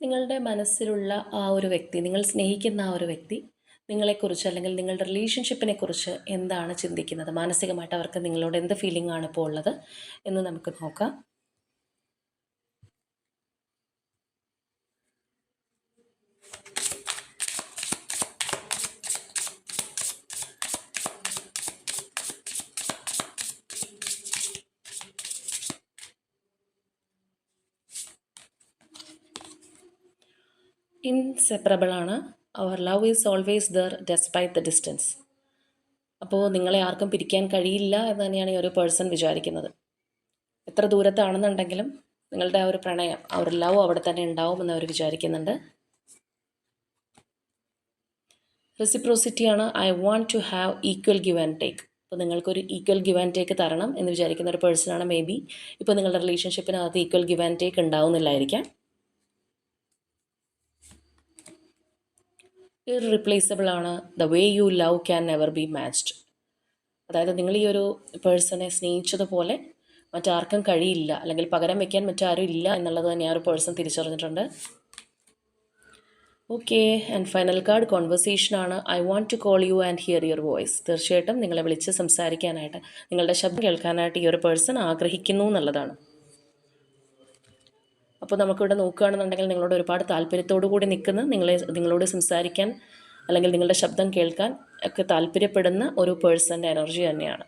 നിങ്ങളുടെ മനസ്സിലുള്ള ആ ഒരു വ്യക്തി, നിങ്ങൾ സ്നേഹിക്കുന്ന ആ ഒരു വ്യക്തി നിങ്ങളെക്കുറിച്ച് അല്ലെങ്കിൽ നിങ്ങളുടെ റിലേഷൻഷിപ്പിനെ കുറിച്ച് എന്താണ് ചിന്തിക്കുന്നത്, മാനസികമായിട്ട് അവർക്ക് നിങ്ങളോട് എന്ത് ഫീലിംഗ് ആണ് ഇപ്പോൾ ഉള്ളത് എന്ന് നമുക്ക് നോക്കാം. ഇൻസെപ്പറബിൾ ആണ്. അവർ love is always there despite the distance. അപ്പോൾ നിങ്ങളെ ആർക്കും പിരിക്കാൻ കഴിയില്ല എന്ന് തന്നെയാണ് ഈ ഒരു പേഴ്സൺ വിചാരിക്കുന്നത്. എത്ര ദൂരത്താണെന്നുണ്ടെങ്കിലും നിങ്ങളുടെ ആ ഒരു പ്രണയം, ആ ഒരു ലവ് അവിടെ തന്നെ ഉണ്ടാവുമെന്ന് അവർ വിചാരിക്കുന്നുണ്ട്. റെസിപ്രോസിറ്റിയാണ്. I want to have equal give and take. അപ്പോൾ നിങ്ങൾക്കൊരു ഈക്വൽ ഗിവ് ആൻഡ് ടേക്ക് തരണം എന്ന് വിചാരിക്കുന്ന ഒരു പേഴ്സണാണ് മേ ബി. ഇപ്പോൾ നിങ്ങളുടെ റിലേഷൻഷിപ്പിനകത്ത് ഈക്വൽ ഗിവ് ആൻഡ് ടേക്ക് ഉണ്ടാവുന്നില്ലായിരിക്കാം. ഇർറിപ്ലേസബിൾ ആണ്. The way you love can never be matched. അതായത് നിങ്ങൾ ഈ ഒരു പേഴ്സണെ സ്നേഹിച്ചതുപോലെ മറ്റാർക്കും കഴിയില്ല, അല്ലെങ്കിൽ പകരം വയ്ക്കാൻ മറ്റാരും ഇല്ല എന്നുള്ളത് തന്നെ ആ ഒരു പേഴ്സൺ തിരിച്ചറിഞ്ഞിട്ടുണ്ട്. ഓക്കെ, ആൻഡ് ഫൈനൽ കാർഡ് കോൺവെർസേഷനാണ്. I want to call you and hear your voice. തീർച്ചയായിട്ടും നിങ്ങളെ വിളിച്ച് സംസാരിക്കാനായിട്ട്, നിങ്ങളുടെ ശബ്ദം കേൾക്കാനായിട്ട് ഈ ഒരു പേഴ്സൺ ആഗ്രഹിക്കുന്നു എന്നുള്ളതാണ്. അപ്പോൾ നമുക്കിവിടെ നോക്കുകയാണെന്നുണ്ടെങ്കിൽ നിങ്ങളോട് ഒരുപാട് താല്പര്യത്തോടു കൂടി നിൽക്കുന്ന, നിങ്ങളോട് സംസാരിക്കാൻ അല്ലെങ്കിൽ നിങ്ങളുടെ ശബ്ദം കേൾക്കാൻ ഒക്കെ താല്പര്യപ്പെടുന്ന ഒരു പേഴ്സൻ്റെ എനർജി തന്നെയാണ്.